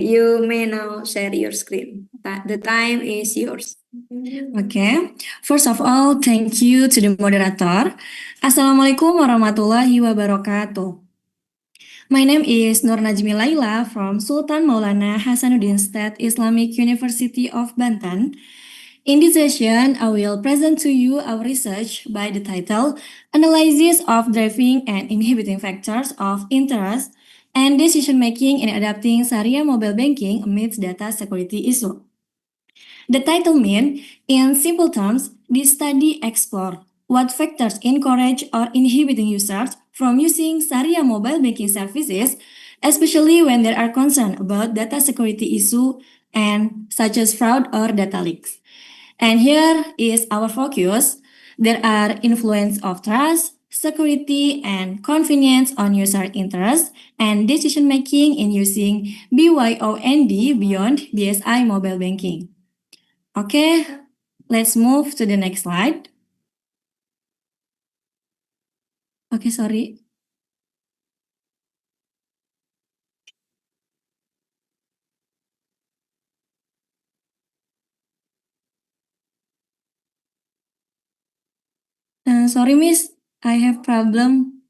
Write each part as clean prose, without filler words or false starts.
You may now share your screen. The time is yours. Okay, first of all, thank you to the moderator. Assalamualaikum warahmatullahi wabarakatuh. My name is Nur Najmi Laila from Sultan Maulana Hasanuddin State Islamic University of Banten. In this session, I will present to you our research by the title Analysis of Driving and Inhibiting Factors of Interest and Decision-Making in Adapting Sharia Mobile Banking Amidst Data Security Issue. The title means, in simple terms, this study explores what factors encourage or inhibiting users from using Sharia mobile banking services, especially when there are concerns about data security issue and such as fraud or data leaks. And here is our focus. There are influence of trust, security, and convenience on user interest and decision making in using BYOND beyond BSI mobile banking. Okay, let's move to the next slide. Okay, sorry. Sorry, Miss. I have problem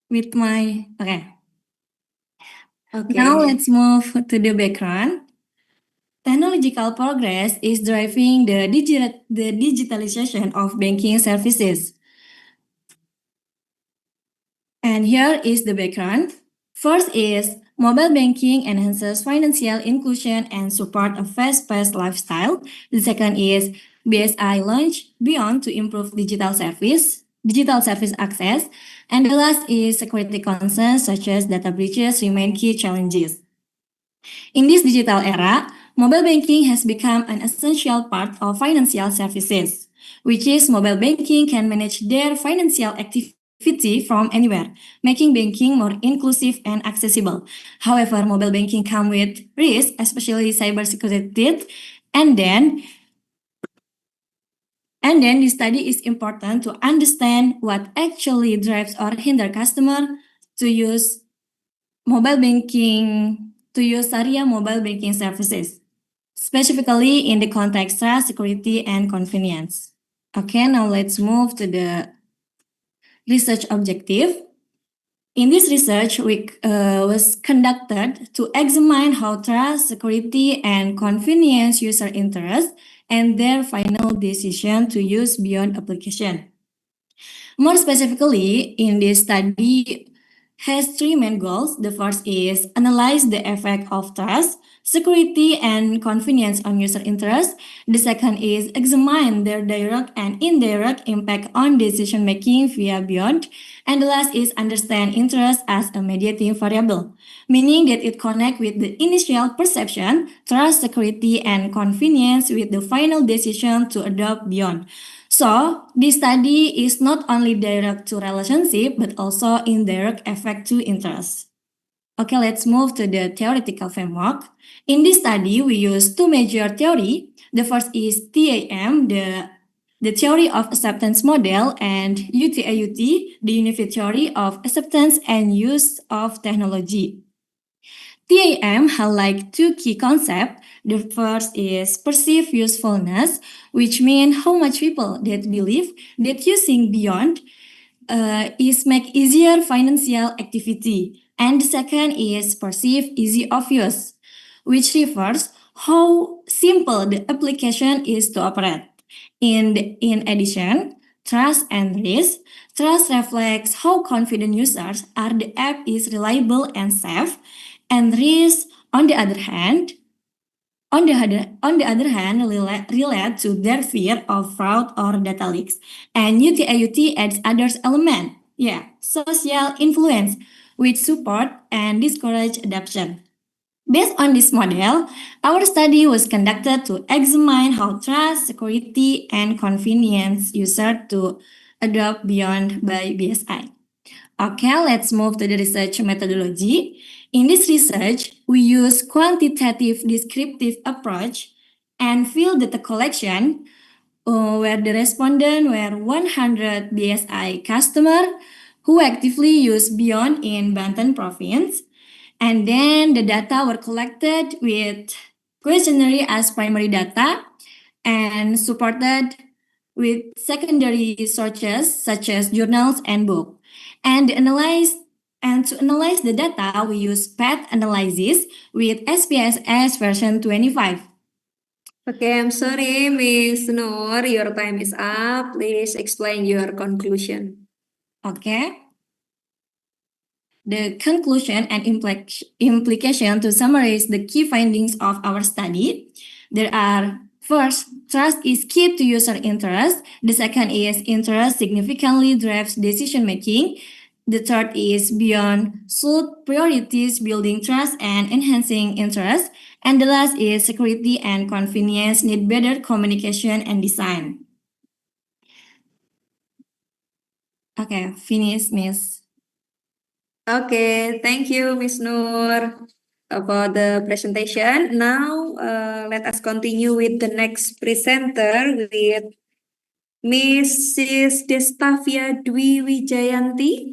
with my... Okay. Now let's move to the background. Technological progress is driving the digitalization of banking services. And here is the background. First is mobile banking enhances financial inclusion and support a fast-paced lifestyle. The second is BSI launch Beyond to improve digital service access. And the last is security concerns such as data breaches remain key challenges. In this digital era, mobile banking has become an essential part of financial services, which is mobile banking can manage their financial activity from anywhere, making banking more inclusive and accessible. However, mobile banking comes with risks, especially cybersecurity, and then the study is important to understand what actually drives or hinder customer to use mobile banking, to use Sharia mobile banking services, specifically in the context trust, security, and convenience. Okay, now let's move to the research objective. In this research, was conducted to examine how trust, security, and convenience user interest and their final decision to use beyond application. More specifically, in this study has three main goals. The first is analyze the effect of trust, security, and convenience on user interest. The second is examine their direct and indirect impact on decision making via beyond. And the last is understand interest as a mediating variable, meaning that it connects with the initial perception, trust, security, and convenience with the final decision to adopt beyond. So, this study is not only direct to relationship, but also indirect effect to interest. Okay, let's move to the theoretical framework. In this study, we use two major theory. The first is TAM, the theory of acceptance model, and UTAUT, the unified theory of acceptance and use of technology. TAM highlights two key concepts. The first is perceived usefulness, which means how much people that believe that using beyond is make easier financial activity. And the second is perceived easy of use, which refers how simple the application is to operate. In addition, trust and risk. Trust reflects how confident users are the app is reliable and safe, and risk, on the other hand, relate to their fear of fraud or data leaks. And UTAUT adds others element, social influence, which support and discourage adoption. Based on this model, our study was conducted to examine how trust, security, and convenience user to adopt beyond by BSI. Okay, let's move to the research methodology. In this research, we use quantitative descriptive approach and field data collection where the respondent were 100 BSI customer who actively use Beyond in Banten province. And then the data were collected with questionnaire as primary data and supported with secondary sources such as journals and book. And to analyze the data, we use path analysis with SPSS version 25. Okay, I'm sorry, Miss Nur, your time is up. Please explain your conclusion. Okay. The conclusion and implication to summarize the key findings of our study. There are first, trust is key to user interest. The second is interest significantly drives decision making. The third is beyond should priorities building trust and enhancing interest. And the last is security and convenience need better communication and design. Okay, finish, Miss. Okay, thank you, Miss Nur, for the presentation. Now, let us continue with the next presenter with Mrs. Destavia Dwi Wijayanti.